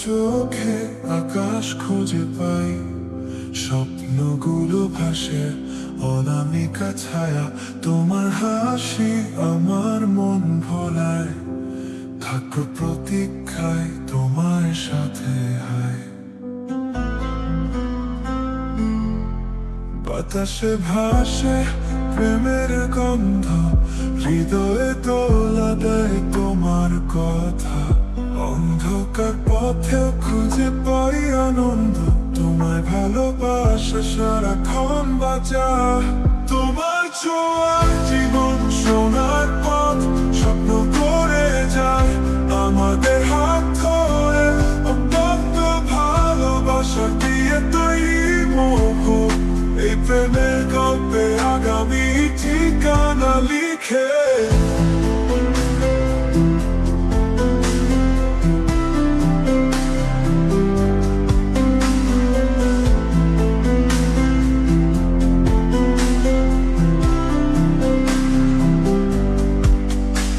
চোখে আকাশ খুঁজে পাই, স্বপ্নগুলো ভাসে অনামিকা ছায়া। তোমার হাসি আমার মন ভোলায়, থাকো প্রতীক্ষায় তোমার সাথে হায়। বাতাসে ভাসে প্রেমের গন্ধ, হৃদয়ে দোলা দেয় তোমার কথা। অন্ধকার পথেও খুঁজে পাই আনন্দ, তোমায় ভালোবাসা সারাক্ষণ বাঁচা। তোমার ছোঁয়ার জীবন সোনার পথ, স্বপ্ন করে যায় আমাদের হাত ধরে। অত্যন্ত ভালোবাসা দিয়ে তৈরি মোহ, এই প্রেমের গল্পে আগামী ঠিকানা লিখে।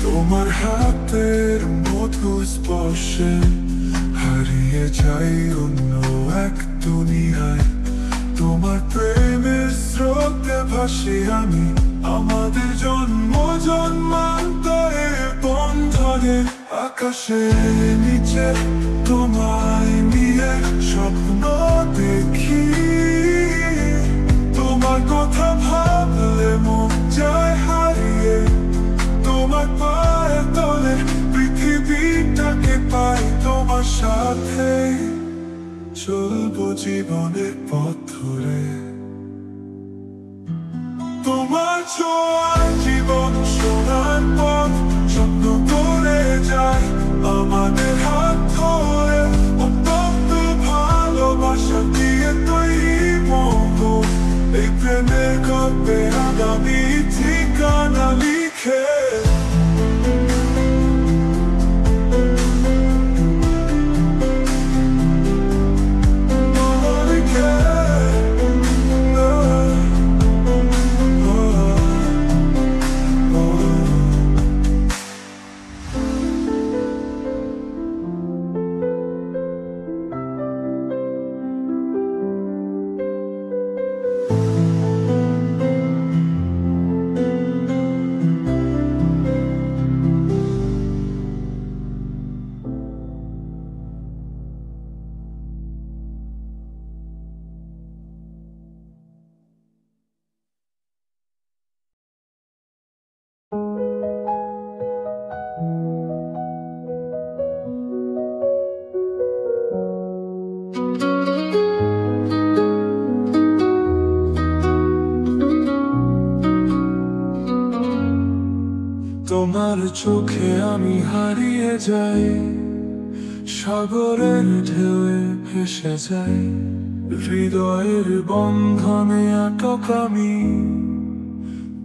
তোমার হাতের মধু স্পর্শে হারিয়ে যাই অন্য এক দুনিয়ায়। তোমার প্রেমের স্রোতে ভাসি আমি, আমাদের জন্ম জন্মান্তরের বন্ধনে। আকাশের নিচে তোমায় নিয়ে স্বপ্ন দেখি, তোমার কথা ভাবলে মন যায় হারিয়ে। তোমার পায়ের তলে পৃথিবীটাকে পাই, তোমার সাথে চলবো জীবনের পথ ধরে। তোমার ছোঁয়ার জীবন সোনার পথ, স্বপ্ন করে যায় আমাদের হাত ধরে। অত্যন্ত ভালোবাসা দিয়ে তৈরি মোহ, এই প্রেমের গল্পে আগামী ঠিকানা লিখে। তোমার চোখে আমি হারিয়ে যাই, সাগরের ঢেউয়ে ভেসে যাই। হৃদয়ের বন্ধনে আটক আমি,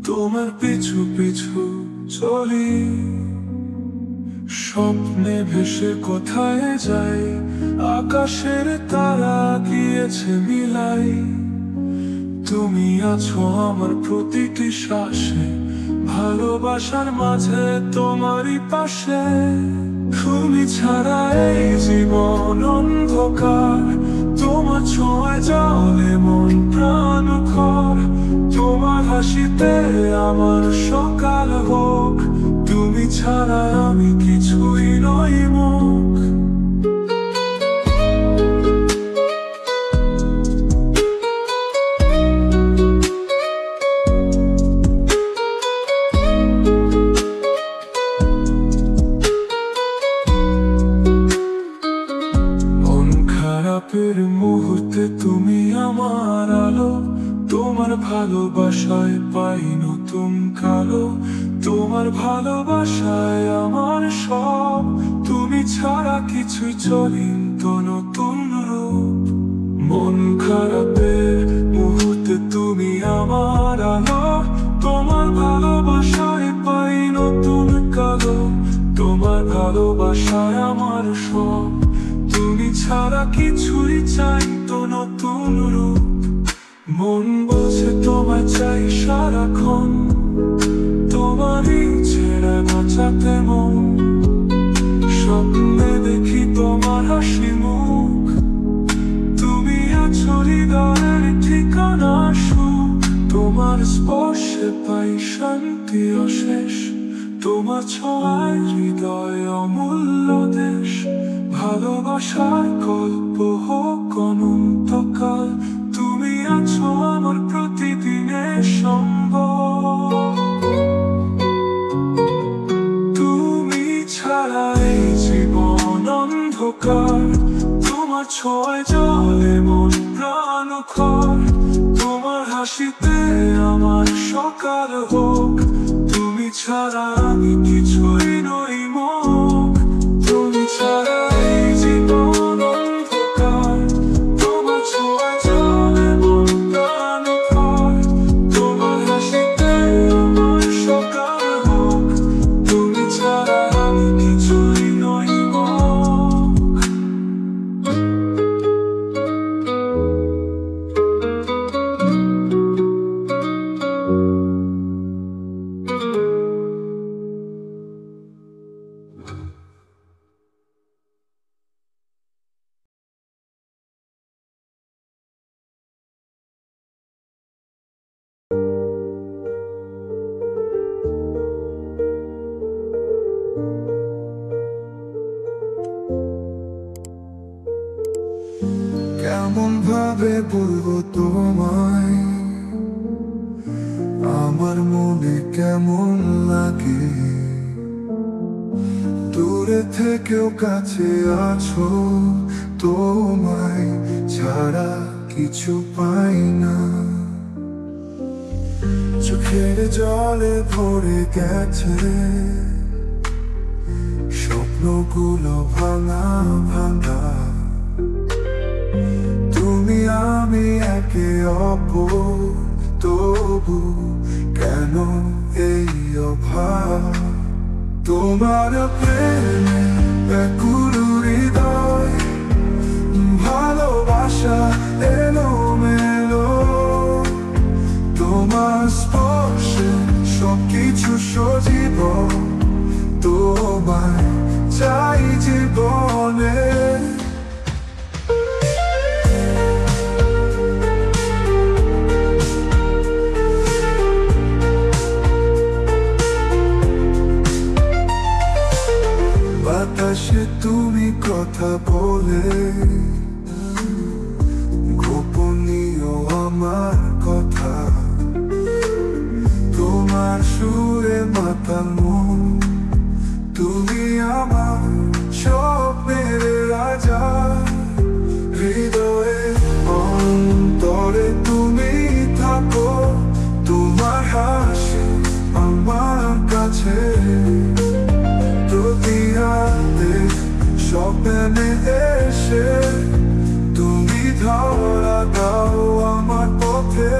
তোমার পিছু পিছু চলি। স্বপ্নে ভেসে কোথায় যাই, আকাশের তারা গিয়েছে মিলাই। তুমি আছো আমার প্রতিটি শ্বাসে, ভালোবাসার মাঝে তোমারই পাশে। তুমি ছাড়া এই জীবন অন্ধকার, তোমার ছোঁয়ায় জলে মন প্রাণ ঘর। তোমার হাসিতে আমার সকাল হোক, তুমি ছাড়া আমি কিছুই নই মুখ। মুহূর্তে তুমি আমার আলো, তোমার ভালোবাসায় পাই নতুন কালো। তোমার ভালোবাসায় আমার সব, তুমি ছাড়া কিছুই চলিত নতুন রূপ। মন খারাপের মুহূর্তে তুমি আমার আলো, তোমার ভালোবাসায় পাই নতুন কালো। তোমার ভালোবাসায় আমার সব, তুমি ছাড়া কিছুই চাই তো নতুন রূপ। মন বলছে তোমায় চাই সারাক্ষণ, তোমারই ছেড়ে বাঁচাতে মন। স্বপ্নে দেখি তোমার হাসি। ভালোবাসার গল্প হোক অনন্তকাল, তুমি আছো আমার প্রতিদিনের সম্বল। তুমি ছাড়া এই জীবন অন্ধকার, তোমার ছোঁয়ায় জলে মন প্রাণ ঘর। তোমার হাসিতে আমার সকাল হোক, তুমি ছাড়া আমি কিছুই নই মুখ। তুমি ছাড়া এই জীবন অন্ধকার, তোমার ছোঁয়ায় জলে মন প্রাণ ঘর। তোমার হাসিতে আমার সকাল হোক, তুমি ছাড়া আমি কিছুই নই মুখ। কেমন ভাবে বলবো তোমায়, আমার মনে কেমন লাগে। দূরে থেকেও কাছে আছো, তোমায় ছাড়া কিছু পাই না। চোখের জলে ভরে গেছে স্বপ্নগুলো ভাঙা ভাঙা। তুমি আমি একে অপর, তবু কেন এই অভাব। তোমার প্রেমে ব্যাকুল হৃদয়, ভালোবাসা এলোমেলো। তোমার স্পর্শে সবকিছু সজীব, তোমায় চাই জীবনে। বাতাসে তুমি কথা বলে, গোপনীয় আমার কথা। তোমার সুরে মাতাল মন, তুমি আমার স্বপ্নের রাজা। হৃদয়ে অন্তরে তুমি থাকো, তোমার হাসি আমার কাছে। প্রতিহাতে স্বপ্নে এসে তুমি ধরা দাও আমার পথে।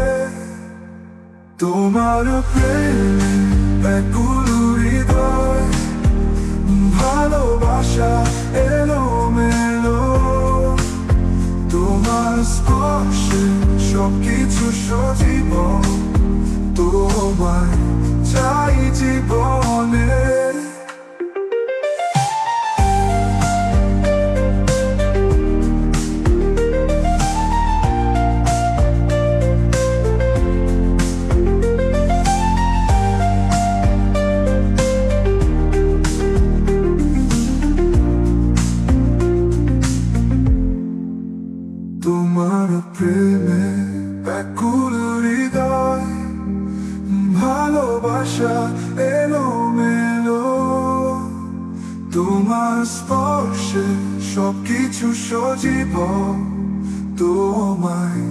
তোমার প্রেমে ব্যাকুল হৃদয়, ভালোবাসা এলোমেলো। তোমার স্পর্শে সবকিছু সজীব, তোমায় চাই জীবনে। তোমার প্রেমে ব্যাকুল হৃদয়, ভালোবাসা এলোমেলো। তোমার স্পর্শে সবকিছু সজীব, তোমায়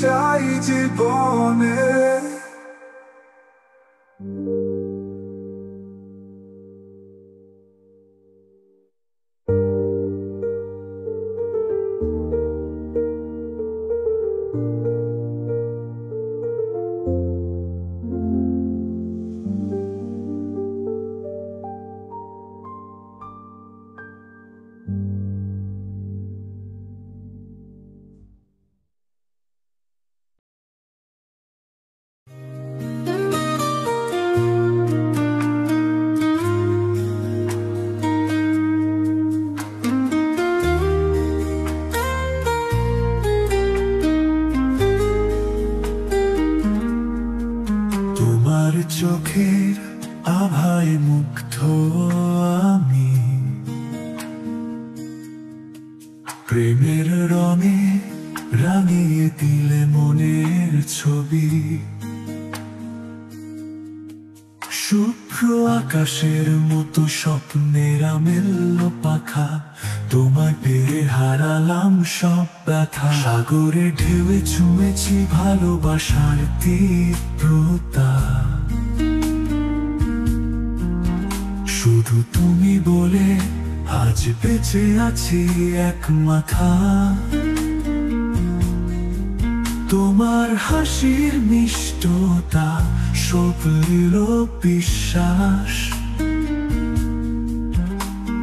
চাই জীবনে। প্রেমের রঙে রাঙিয়ে দিলে মনের ছবি। শুভ্র আকাশের মতো স্বপ্নের মেলল পাখা, তোমায় পেয়ে হারালাম সব ব্যথা। সাগরে ঢেউয়ে ছুঁয়েছি ভালোবাসার তীব্রতা, শুধু তুমি বলে আজ বেঁচে আছি এক মাথা। তোমার হাসির মিষ্টতা সবলিল বিশ্বাস,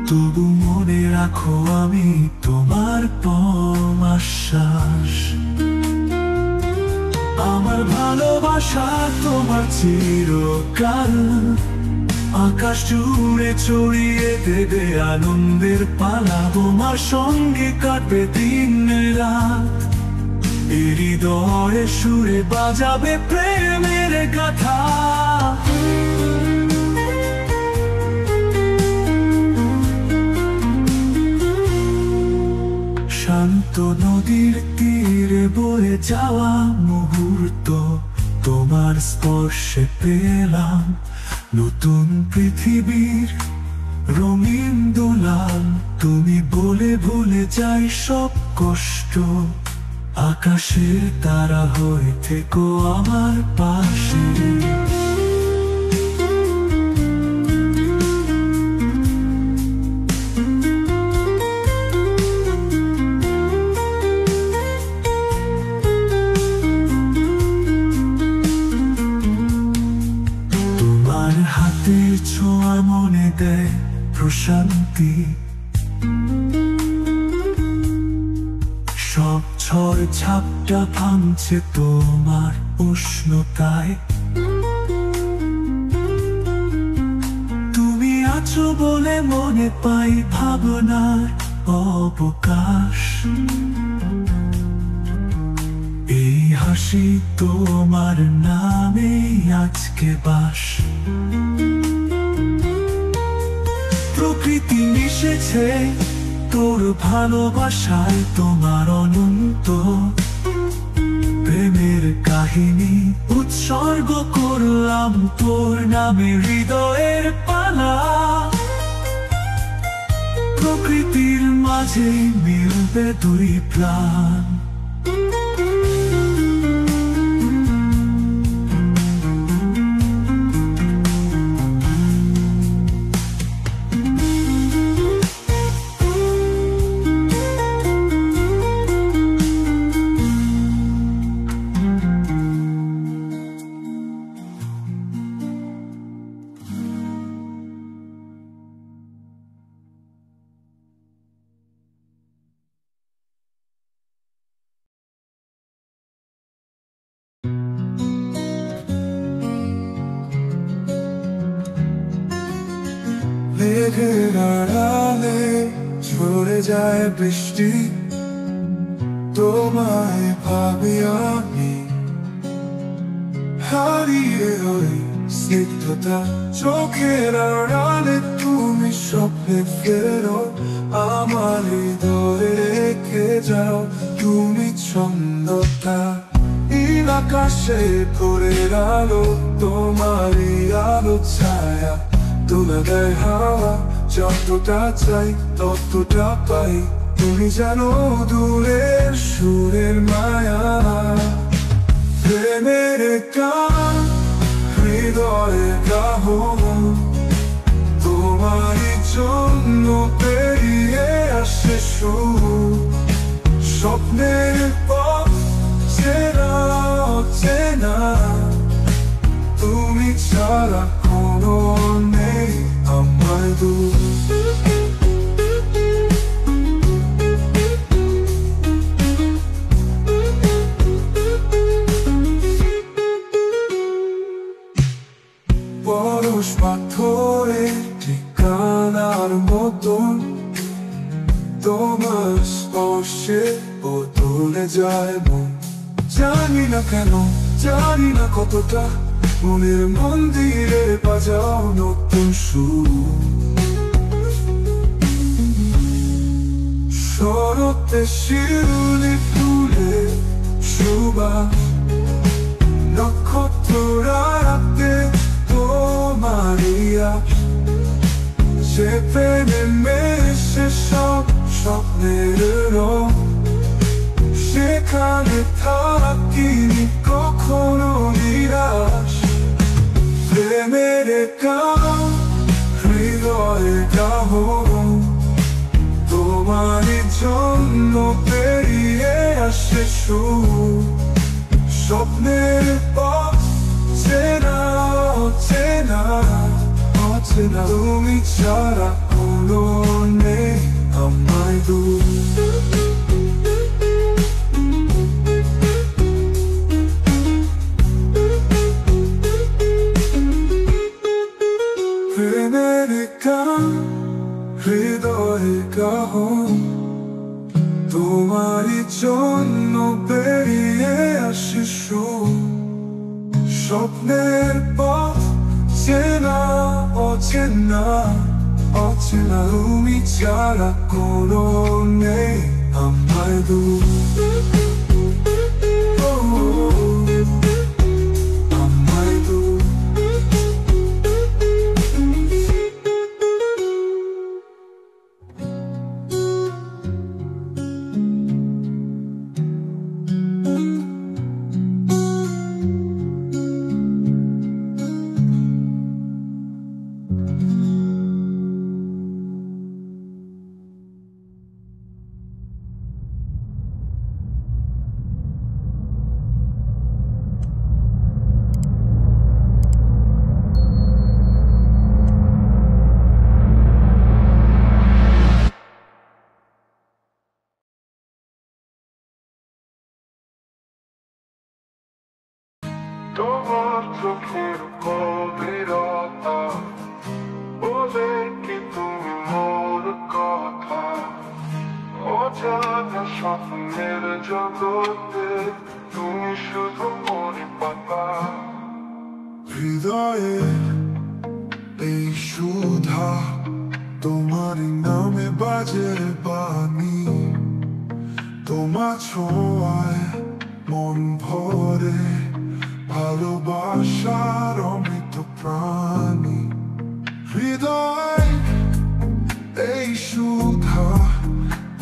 তবু মনে রাখো আমি তোমার পরম আশ্বাস। আমার ভালোবাসা তোমার চিরকাল, আকাশ জুড়ে ছড়িয়ে দেবে আনন্দের পালা। তোমার সঙ্গে কাটবে দিন রাত, হৃদয়ে সুরে বাজাবে প্রেমের গাথা। শান্ত নদীর তীরে বয়ে যাওয়া মুহূর্ত, তোমার স্পর্শে পেলাম নতুন পৃথিবীর রঙিন দোলাল। তুমি বলে ভুলে যাই সব কষ্ট, আকাশের তারা হয়ে থেকো আমার পাশে। তোমার হাতের ছোঁয়া মনে দেয় প্রশান্তি, সব ঝড় ঝাপটা ভাঙছে তোমার উষ্ণতায়। তুমি আছো বলে মনে পাই ভাবনার অবকাশ। এই হাসি তোমার নামে আজকে বাস। প্রকৃতি মিশেছে তোর ভালোবাসায়, তোমার অনন্ত প্রেমের কাহিনী উৎসর্গ করলাম তোর নামে হৃদয়ের পালা। প্রকৃতির মাঝে মিলবে দুই প্রাণ। মেঘের আড়ালে ঝরে যায় বৃষ্টি, তোমায় ভাবি আমি হারিয়ে ওই স্নিগ্ধতা। চোখের আড়ালে তুমি স্বপ্নে ফেরো, আমার হৃদয়ে রেখে যাও তুমি ছন্দটা। নীল আকাশে ভোরের আলো, তোমারই আলো ছায়া। তুলে দেয় হাওয়া, যতটা চাই ততটা পাই। তুমি জানো দূরের সুরের মায়া। প্রেমের গান হৃদয়ে গাহো, তোমারই জন্য পেরিয়ে আসে সুর। স্বপ্নের পথ চেনা চেনা, তুমি ছাড়া কোনো নেই আমার দূর। পরশ পাথরে ঠিকানার মতন, তোমার স্পর্শে বদলে যায় মন। জানি না কেন, জানি না কতটা, মনের মন্দিরে বাজাও নতুন সুর। শরৎ শিউলি ফুলে সুবাস নক্ষত্রাতে তোমারই আশ সে প্রেমে মেশে সব স্বপ্নের রং সেখানে থাকিনি কখনো নিরাশ প্রেমের গান হৃদয়ে গাহন তোমারই জন্য পেরিয়ে আসে সুর স্বপ্নের পথ চেনা অচেনা অচেনা তুমি ছাড়া কোনো নেই আমায় দূর প্রেমের গান হৃদয়ে গাহন তোমারই জন্য বেরিয়ে আসে সুর স্বপ্নের পথ চেনা অচেনা অচেনা তুমি ছাড়া কোনো নেই আমায় দূর আমায় দূর তোমার চোখের গভীরতা বলে কি তুমি মোর কথা অজানা স্বপ্নের জগতে তুমি শুধু পরিপাতা হৃদয়ে এই সুধা তোমারই নামে বাজে বাণী তোমার ছোঁয়ায় মন ভরে ভালোবাসার অমৃত প্রাণী হৃদয় এই সুধা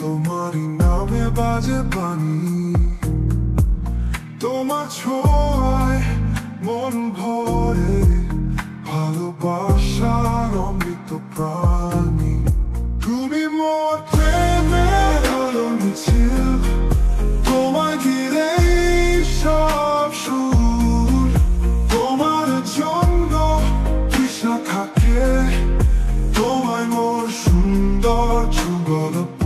তোমারই নামে বাজে বাণী তোমার ছোঁয়ায় মন ভরে ভালোবাসার অমৃত প্রাণী তুমি মোর প্রেমের আলো মিছিল তোমায় ঘিরে সব সুর তোমার জন্য তৃষ্ণা থাকে তোমায় মোর সুন্দর যুগলপুর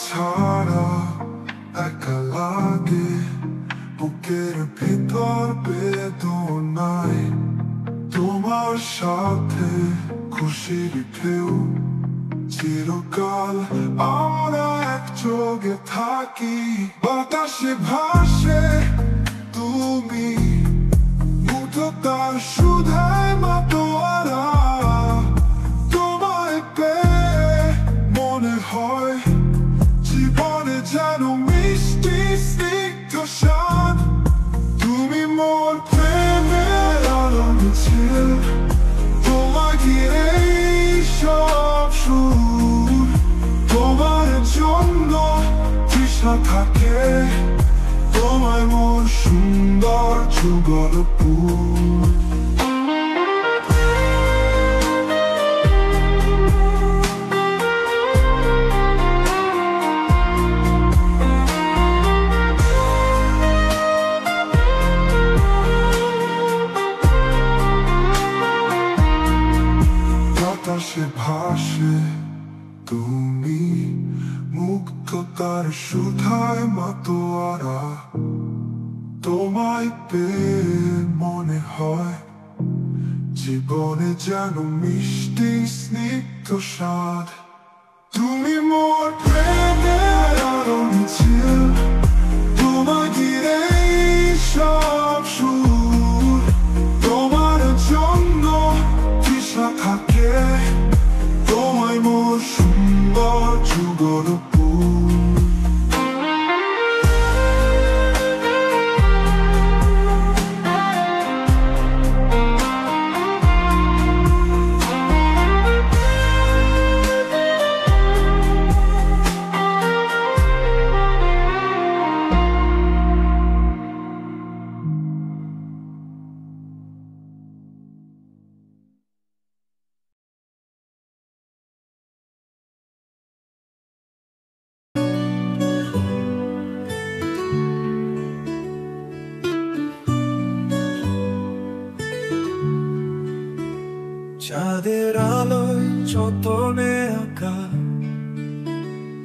ছাড়া একা লাগে বুকের ভিতর বেদনায় তোমার সাথে খুশির ঢেউ চিরকাল আমরা একযোগে থাকি বাতাসে ভাসে তুমি মুগ্ধতার সুধায় মাতোয়ারা তোমায় পেয়ে মনে হয় জীবনে যেন মিষ্টি স্নিগ্ধ স্বাদ তুমি মোর প্রেমের আলো মিছিল তোমায় ঘিরে সব সুর তোমার জন্য তৃষ্ণা থাকে তোমায় মোর সুন্দর যুগলপুর বাতাসে ভাসে তুমি মুগ্ধতার সুধায় মাতোয়ারা তোমায় পেয়ে মনে হয় জীবনে যেন মিষ্টি স্নিগ্ধ স্বাদ তুমি মোর প্রেমের আলো মিছিল তোমার ঘিরেই সব সুর তোমার জন্য তৃষ্ণা থাকে তোমায় মোর সুন্দর যুগলপুর চাঁদের আলোয় যতনে আঁকা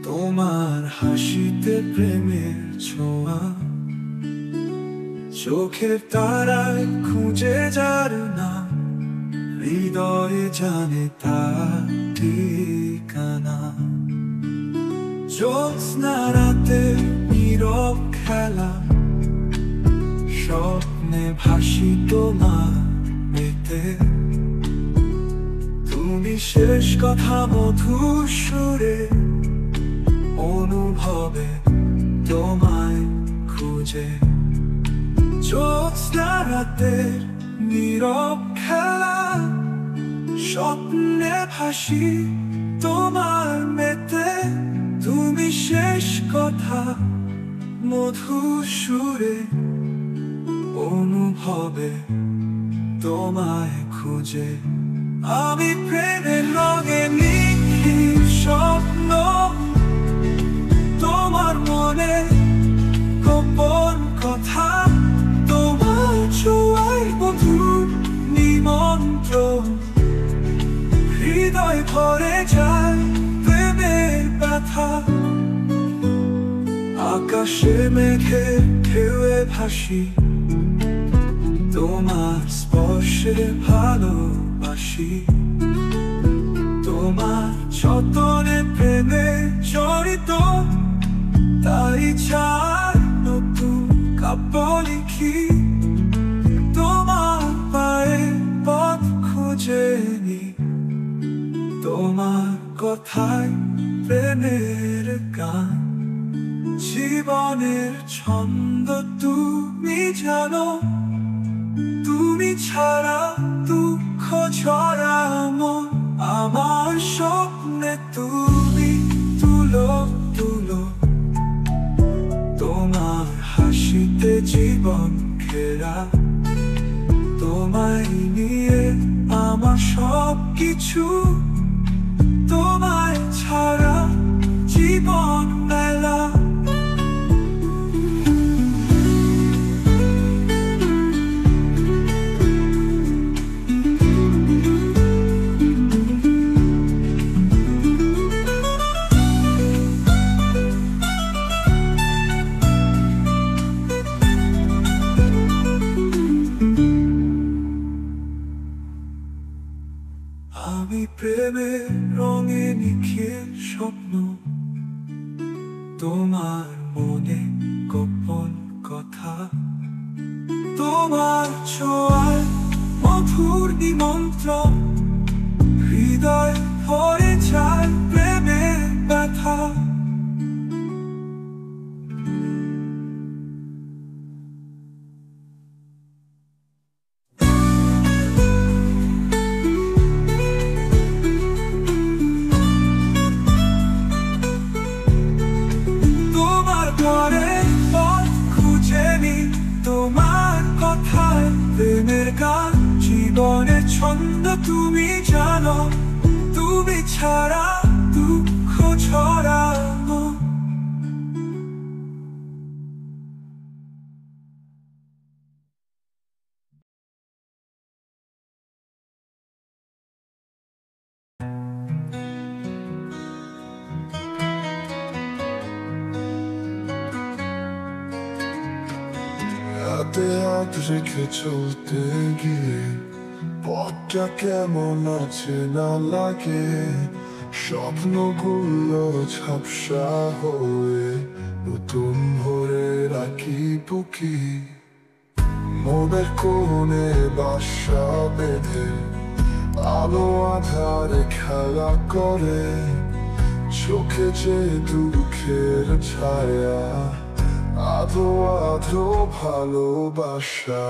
তোমার হাসিতে প্রেমের ছোঁয়া চোখের তারায় খুঁজে যার না হৃদয়ে জানে তার ঠিকানা জ্যোৎস্না রাতে নীরব খেলা স্বপ্নে ভাসি তোমার মেতে তুমি শেষ কথা মধুর সুরে অনুভবে তোমায় খুঁজে জ্যোৎস্না রাতের নীরব খেলা স্বপ্নে ভাসি তোমার মেতে তুমি শেষ কথা মধুর সুরে অনুভবে তোমায় খুঁজে আমি প্রেমের রঙে লিখি স্বপ্ন তোমার মনে গোপন কথা তোমার ছোঁয়ায় মধুর নিমন্ত্রণ হৃদয় ভরে যায় প্রেমের ব্যথা আকাশে মেঘে ঢেউয়ে ভাসি তোমার স্পর্শে ভালোবাসি তোমার যতনে প্রেমে জড়িত তাই চাই নতুন কাব্য লিখি তোমার পায়ে পথ খুঁজে নি তোমার কথায় প্রেমের গান জীবনের ছন্দ তুমি জানো তুমি ছাড়া দুঃখ ছড়া মন আমার স্বপ্নে তুমি তুলো তুলো তোমার হাসিতে জীবন ঘেরা তোমায় নিয়ে আমার সব কিছু তোমায় ছাড়া জীবন মেলা আমি প্রেমের রঙে নিখিল স্বপ্ন তোমার মনে গোপন কথা তোমার ছোঁয়ায় মধুর নিমন্ত্রণ হৃদয় ভরে যায় প্রেমের ব্যথা তোমার কথায় প্রেমের গান জীবনের ছন্দ তুমি জানো তুমি ছাড়া দুঃখ ছড়ানো হাতে হাত রেখে চলতে গিয়ে পথটা কেমন আছে না লাগে, স্বপ্নগুলো ঝাপসা হয়ে নতুন ভরে রাখি বুকি। মনের কোণে বাসা বেঁধে আলো আধারে খেলা করে, চোখে যে দুঃখের ছায়া, আধো আধো ভালোবাসা।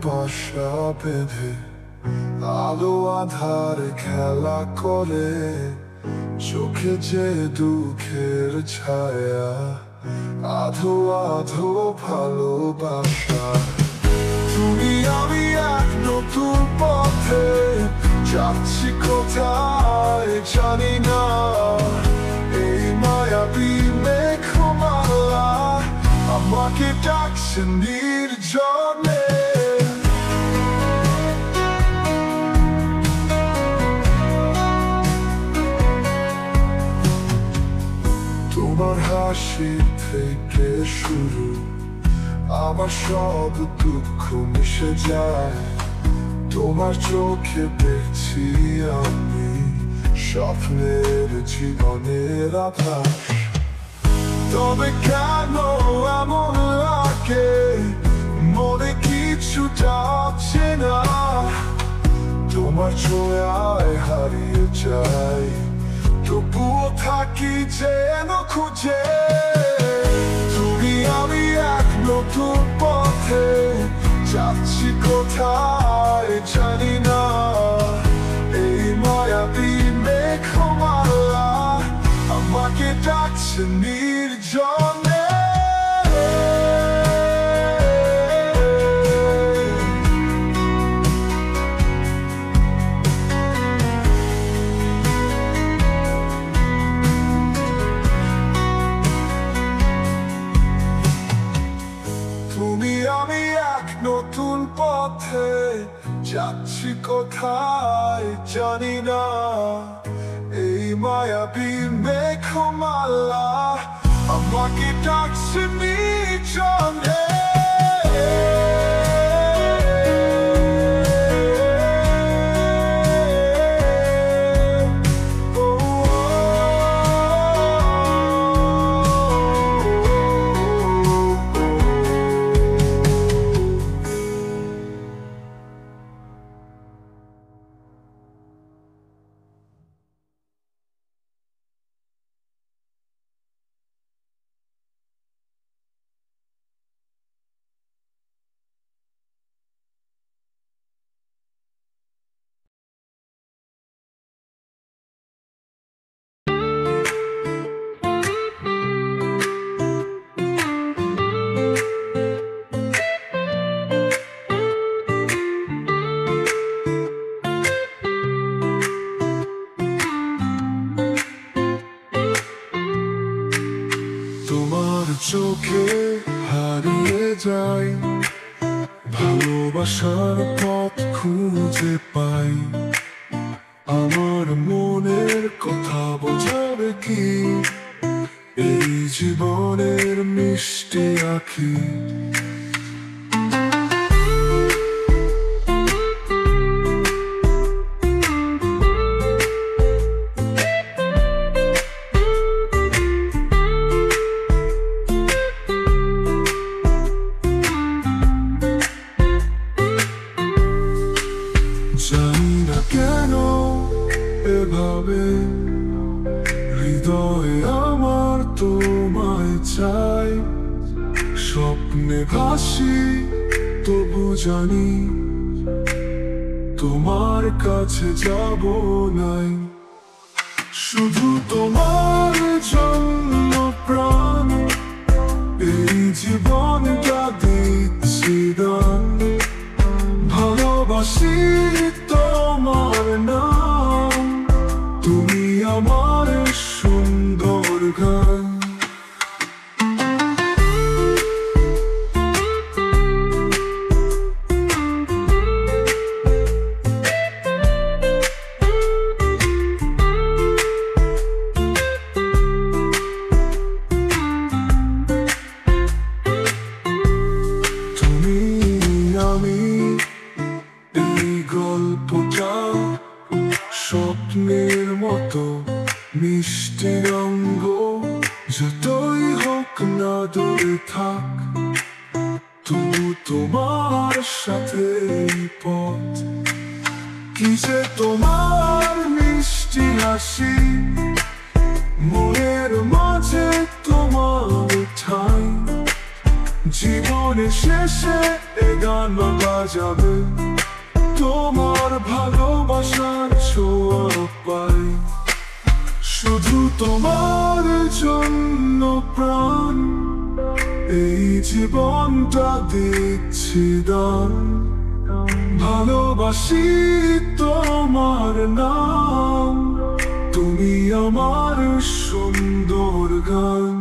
বাসা বেঁধে আলো আধারে খেলা করে, চোখে যে দুঃখের ছায়া, আধো আধো ভালোবাসা। তুমি আমি এক নতুন পথে যাচ্ছি, কোথায় জানি না। এই মায়াবী মেঘমালা আমাকে ডাকছে নির্জনে। তোমার হাসি থেকে শুরু, আমার সব দুঃখ মিশে যায়। তোমার চোখে দেখছি আমি স্বপ্নের জীবনের আভাস। তবে কেন এমন লাগে, মনে কিছুটা আছে না। তোমার ছোঁয়ায় হারিয়ে যাই, তবুও থাকি যেন খুঁজে। তুমি আমি এক নতুন পথে যাচ্ছি, কোথায় জানি না। এই মায়াবী মেঘমালা আমাকে ডাকছে নির্জনে। তুমি আমি এক নতুন পথে যাচ্ছি, কোথায় জানি না। এই মায়াবী মেঘমালা আমাকে ডাকছে নির্জনে। চোখে হারিয়ে যাই, ভালোবাসার পথ খুঁজে পাই। আমার মনের কথা বোঝাবে কি এই জীবনের মিষ্টি আঁখি। জানি না কেন এভাবে হৃদয়ে আমার তোমায় চাই। স্বপ্নে ভাসি তবু জানি তোমার কাছে যাব নাই। শুধু তোমার জন্য প্রাণ, এই জীবনটা দিচ্ছি দান। ভালোবাসি তোমার নাম, তুমি আমার সুন্দর গান। মিষ্টি রঙ্গ যতই হোক না দূরে থাক, তবু তোমার সাথে এই পথ। কি যে তোমার মিষ্টি হাসি, মনের মাঝে তোমার ঠাই। জীবনের শেষে এ গান বাজাবে, তোমার ভালোবাসার ছোঁয়া পাই। শুধু তোমার জন্য প্রাণ, এই জীবনটা দিচ্ছি দান। ভালোবাসি তোমার নাম, তুমি আমার সুন্দর গান।